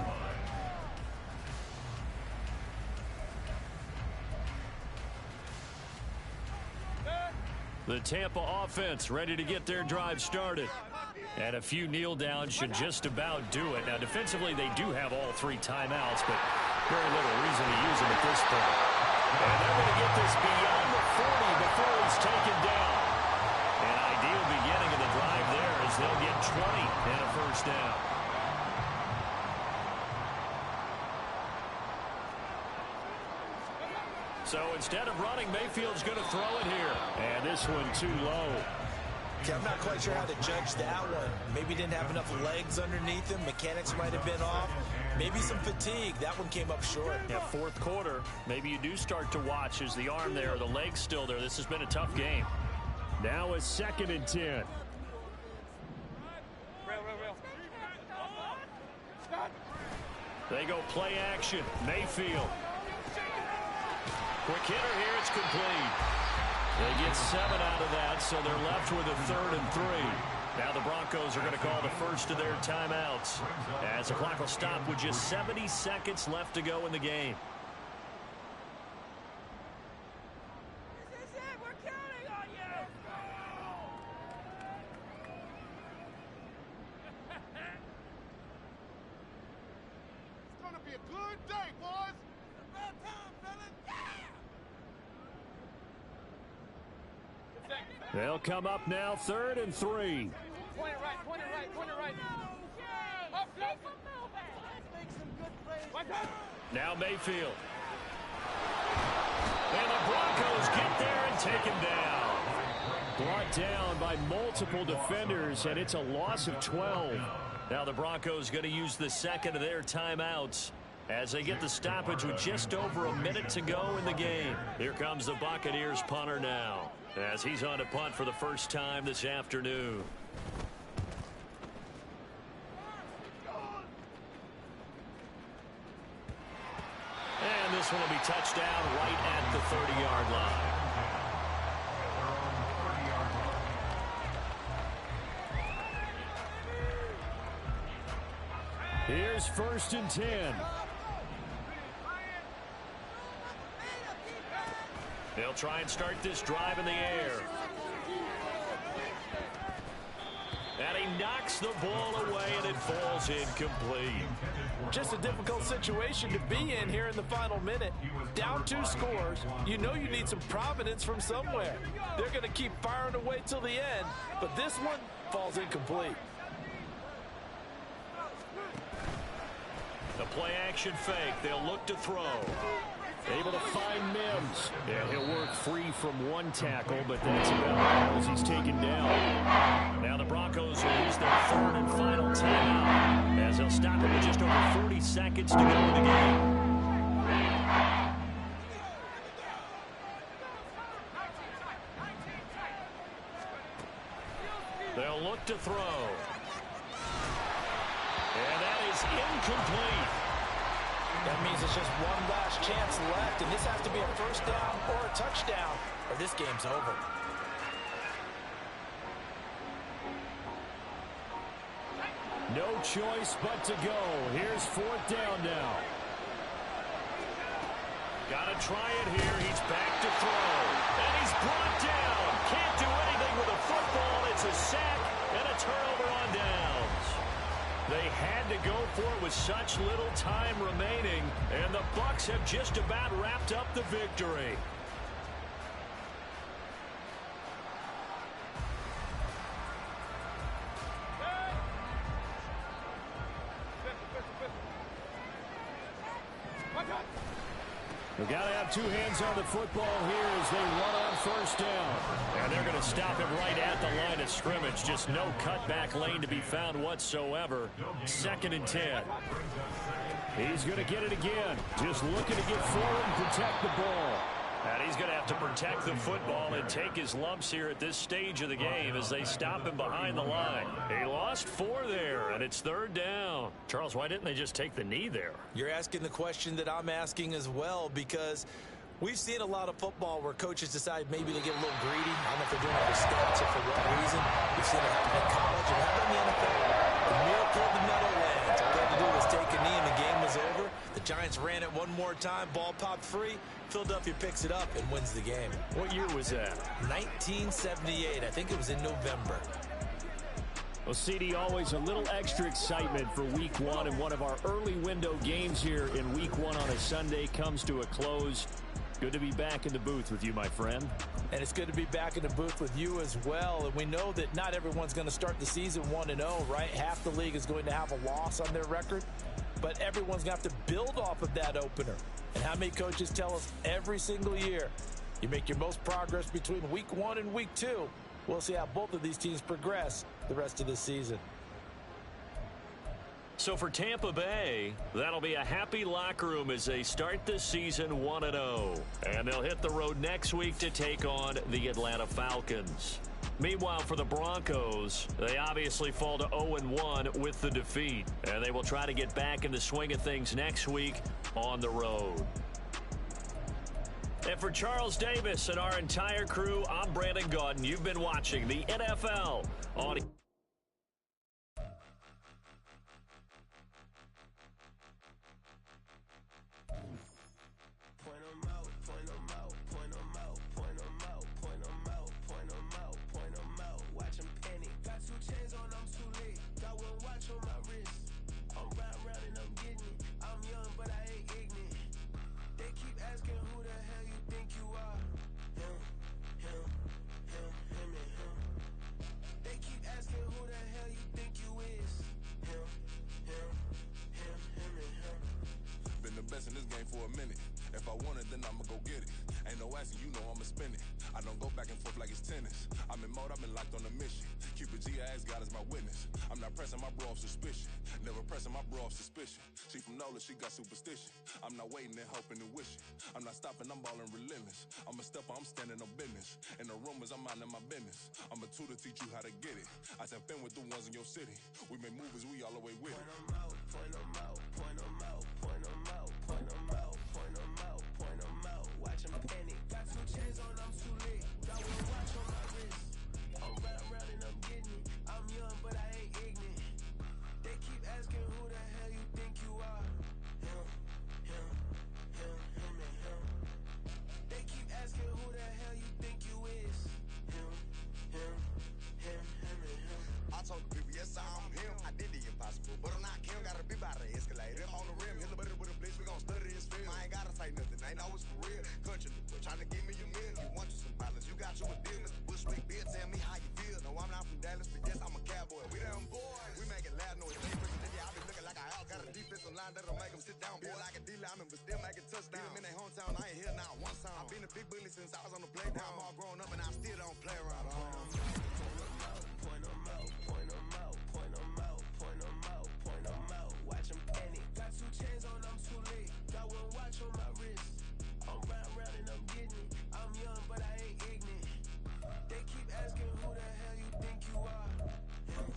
The Tampa offense ready to get their drive started. And a few kneel downs should just about do it. Now, defensively, they do have all 3 timeouts, but very little reason to use them at this point. And they're going to get this beyond the 40 before he's taken down. An ideal beginning of the drive there as they'll get 20 and a first down. So instead of running, Mayfield's going to throw it here. And this one too low. Okay, I'm not quite sure how to judge that one. Maybe didn't have enough legs underneath him. Mechanics might have been off. Maybe some fatigue. That one came up short. Yeah, fourth quarter. Maybe you do start to watch. Is the arm there, the leg's still there? This has been a tough game. Now a 2nd and 10. They go play action. Mayfield. Quick hitter here. It's complete. They get 7 out of that, so they're left with a 3rd and 3. Now the Broncos are going to call the first of their timeouts as the clock will stop with just 70 seconds left to go in the game. This is it. We're counting on you. It's gonna be a good day, boys. About time, fellas. Yeah! They'll come up now 3rd and 3. Point it right, point it right, point it right. Up, up. Let's make some good plays. Now Mayfield. And the Broncos get there and take him down. Brought down by multiple defenders, and it's a loss of 12. Now the Broncos going to use the 2nd of their timeouts as they get the stoppage with just over a minute to go in the game. Here comes the Buccaneers punter now, as he's on to punt for the first time this afternoon. And this one will be touched down right at the 30-yard line. Here's 1st and 10. They'll try and start this drive in the air. And he knocks the ball away, and it falls incomplete. Just a difficult situation to be in here in the final minute. Down 2 scores. You know you need some providence from somewhere. They're going to keep firing away till the end, but this one falls incomplete. The play-action fake. They'll look to throw. Able to find Mims. Yeah, he'll work free from one tackle, but that's about all as he's taken down. Now the Broncos will use their 3rd and final timeout as they'll stop it with just over 40 seconds to go in the game. They'll look to throw. And that is incomplete. That means it's just one last chance left, and this has to be a first down or a touchdown, or this game's over. No choice but to go. Here's 4th down now. Got to try it here. He's back to throw. And he's brought down. Can't do anything with a football. It's a sack and a turnover on downs. They had to go for it with such little time remaining, and the Bucs have just about wrapped up the victory. We've got to have 2 hands on the football here as they run on 1st down. And they're going to stop him right at the line of scrimmage. Just no cutback lane to be found whatsoever. 2nd and 10. He's going to get it again. Just looking to get forward and protect the ball. And he's going to have to protect the football and take his lumps here at this stage of the game as they stop him behind the line. He lost 4 there, and it's 3rd down. Charles, why didn't they just take the knee there? You're asking the question that I'm asking as well, because we've seen a lot of football where coaches decide maybe to get a little greedy. I don't know if they're doing it for stats or for what reason. We've seen it happen in college and happen in the NFL. The miracle of the Meadowlands. All they had to do was take a knee and the game was over. The Giants ran it one more time, ball popped free. Philadelphia picks it up and wins the game. What year was that? 1978. I think it was in November. Well, CD, always a little extra excitement for Week 1, and one of our early window games here in Week 1 on a Sunday comes to a close. Good to be back in the booth with you, my friend. And it's good to be back in the booth with you as well. And we know that not everyone's going to start the season 1-0, right? Half the league is going to have a loss on their record. But everyone's going to have to build off of that opener. And how many coaches tell us every single year, you make your most progress between Week 1 and Week 2. We'll see how both of these teams progress the rest of this season. So for Tampa Bay, that'll be a happy locker room as they start this season 1-0. And they'll hit the road next week to take on the Atlanta Falcons. Meanwhile, for the Broncos, they obviously fall to 0-1 with the defeat. And they will try to get back in the swing of things next week on the road. And for Charles Davis and our entire crew, I'm Brandon Gaudin. You've been watching the NFL on... Best in this game for a minute. If I want it, then I'ma go get it. Ain't no asking, you know I'ma spend it. I don't go back and forth like it's tennis. I'm in mode, I've been locked on a mission. Cupid G, I ask God as my witness. I'm not pressing my bro off suspicion. Never pressing my bro off suspicion. She from Nola, she got superstition. I'm not waiting and hoping and wishing. I'm not stopping, I'm balling relentless. I'm a stepper, I'm standing on business. In the rumors, I'm minding my business. I'm a tutor, teach you how to get it. I said, been with the ones in your city. We make movies, we all the way with it. Point them out, point them out, point them out, point them out, point them out, point them out, point them out. Watch them panic. Got 2 chains on, I'm too late. Got 1 watch on my wrist. I'm riding around and I'm getting it. I'm young, but I ain't ignorant. They keep asking who the hell you think you are. Him, him, him, him, and him. They keep asking who the hell you think you is. Him, him, him, him, and him. I told the people, yes, I'm him. I did the impossible, but I'm not Kim. Gotta be by the escalator. On the rim, hit the butter with a blitz. We gon' study this film. I ain't gotta say nothing. Ain't always for real. Country, trying to give me your meal. You want you some balance. You got you a deal. Mr. Bushwick, Bill, tell me how you feel. No, I'm not from Dallas, but yes, I'm a cowboy. We them boys. We making loud noise. They pushing it. I be looking like a out. Got a defensive line that'll make them sit down. Boy, like a D-lineman, but still making touchdowns. Beat them in their hometown. I ain't here now one time. I've been a big bully since I was on the playground. I'm all grown up and I still don't play around. Point them out, point them out, point them out, point them out, point them out. Watch them panic. Got 2 chains on, I'm too late. Got 1 watch on my wrist. I'm riding around and I'm getting it. I'm young, but I ain't ignorant. They keep asking who the hell you think you are. Him,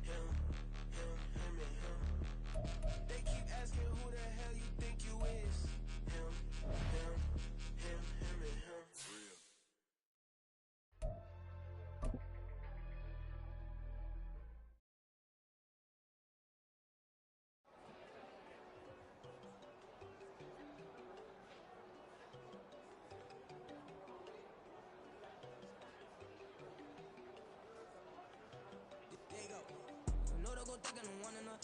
him, him, him, and him. They keep asking who the hell you think you is. Him, him, him, him, and him.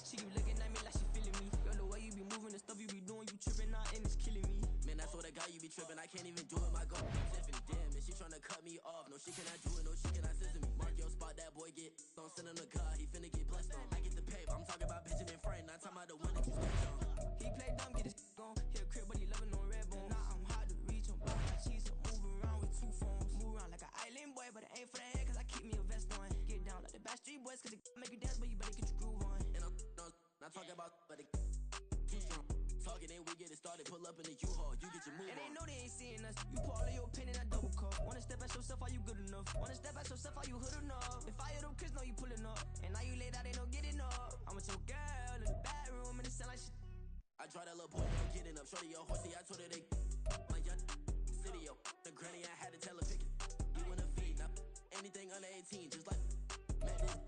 She keep looking at me like she feeling me. Girl, the way you be moving, the stuff you be doing, you tripping out and it's killing me. Man, I swear to God, you be tripping. I can't even do it. My girl, Tiffany, damn, and she tryna cut me off. No, she cannot do it. No, she cannot scissor me. Mark your spot, that boy get. Don't send him the car. He finna get blessed on. I get the paper. I'm talking about Benjamin Franklin. Not talking about the one that you stand on. He play dumb, get his gone. Hit a crib, but he loving on red bone. Now I'm hard to reach. I'm blowing my cheese. I'm moving around with 2 phones. Move around like an island boy, but it ain't for the head, cause I keep me a vest on. Get down like the Backstreet Boys, cause it make you dance, but you better get your groove on. And I'm not talking about, but it too strong. Talking, then we get it started. Pull up in the U-Haul, you get your move on. And they know they ain't seeing us. You pull all of your opinion, I double call. Wanna step at yourself, are you good enough? Wanna step at yourself, are you hood enough? If I hear them kids, know you pulling up. And now you laid out, ain't no getting up. I'm with your girl in the bedroom, and it sound like shit. I draw that little boy, I'm getting up. Shorty, your horsey, I told her they my young city, yo. The granny, I had to tell her pick it. You in the feed, now anything under 18, just like met this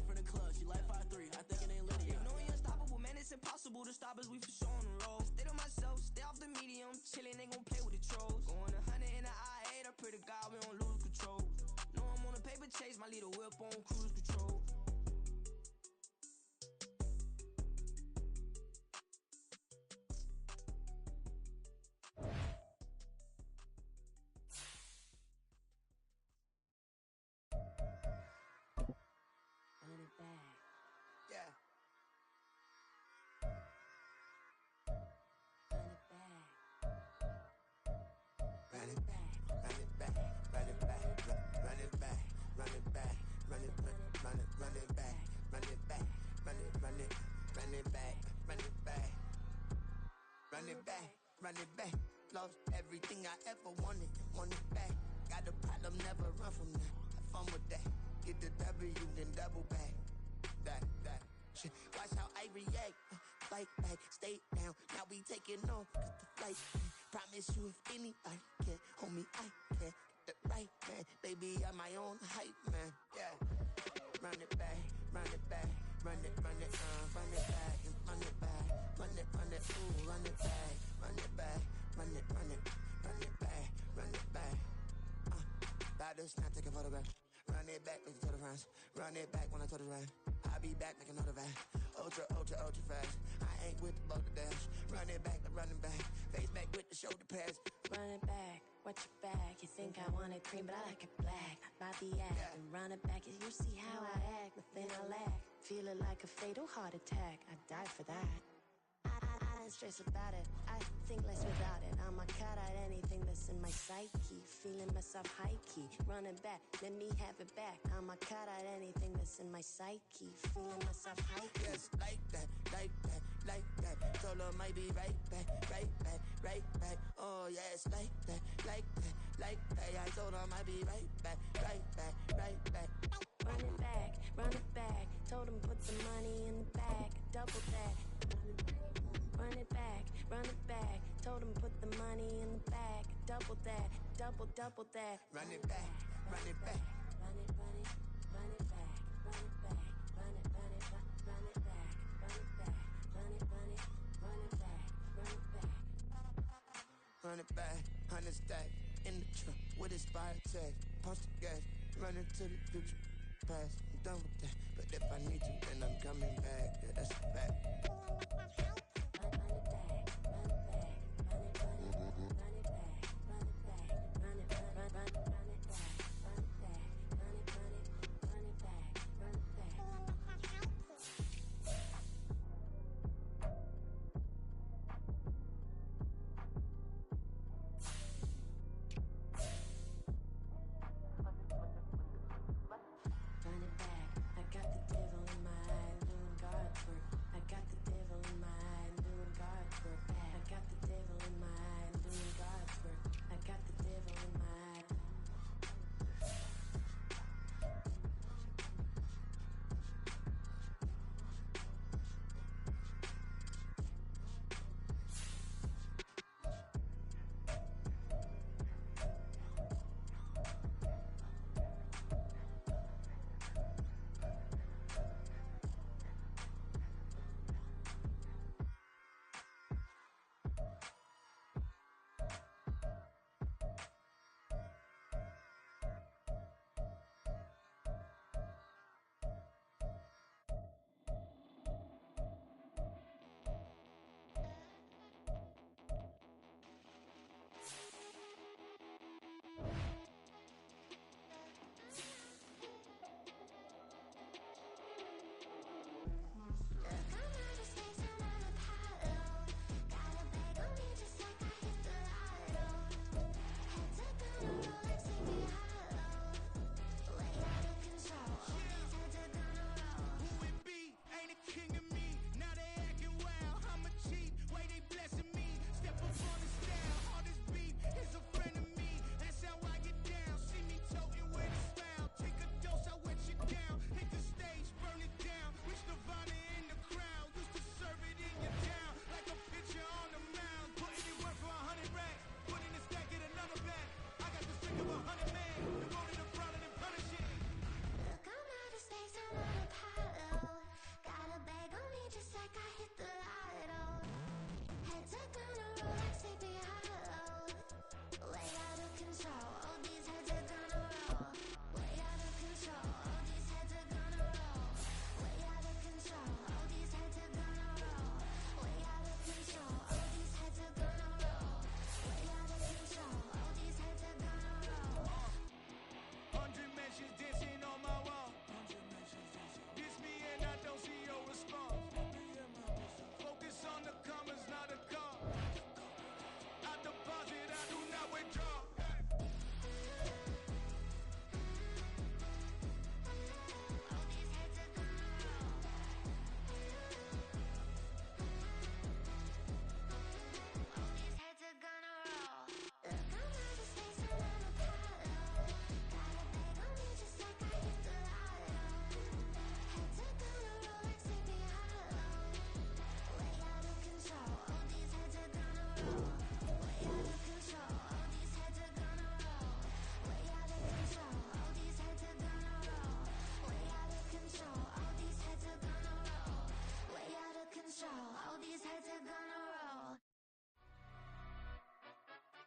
from the club. She like 5'3", I think it ain't Lydia. You know you unstoppable, man, it's impossible to stop us. We for sure on the road. Stayed on my I leave the whip on cruise control. Run it back. Yeah. Run it back. Run it back, run it back, run it back, run it back, run it back, run it back, run it back, run it back, run it back, run it back, run it back, run it back. Lost everything I ever wanted, want it back. Got a problem, never run from that. Have fun with that. Get the W, then double back. That shit. Watch how I react. Fight back, stay down. Now we taking off. Cut the flight. Promise you if anybody can, homie, I can. Get the right man, baby, I'm my own hype man. Yeah. Run it back, run it back, run it back, and run it back, run it, ooh, run it back, run it back, run it back, run it back. About to snap, take a photograph. Run it back, make it to the front. Run it back when I told it right. I'll be back, make another back. Ultra fast. I ain't with the boat to dash. Run it back, running back. Face back with the shoulder pads. Run it back, watch your back. You think I want it cream, but I like it black. About the act, and run it back. You see how I act, nothing I lack. Feel it like a fatal heart attack. I die for that. I ain't stressed about it. I think less without it. I'ma cut out anything that's in my psyche. Feeling myself high key. Running back, let me have it back. I'ma cut out anything that's in my psyche. Feeling myself high key. Yes, like that, like that, like that. Told her might be right back, right back, right back. Oh yes, like that, like that, like that. I told her might be right back, right back, right back. Run it back, run it back. Told him put some money in the bag. Double that. Run it back, run it back. Told him put the money in the bag. Double that, double that. Run it back, run it back. Run it, run it, run it back. Run it back, run it, run it, run it back. Run it back, run it, run it, run it back. Run it back. Run it back, 100 stack. In the trunk with expired tag. Punch the gas, running to the future. Past, I'm done with that. But if I need to, then I'm coming back. Yeah, that's a fact. Run it back.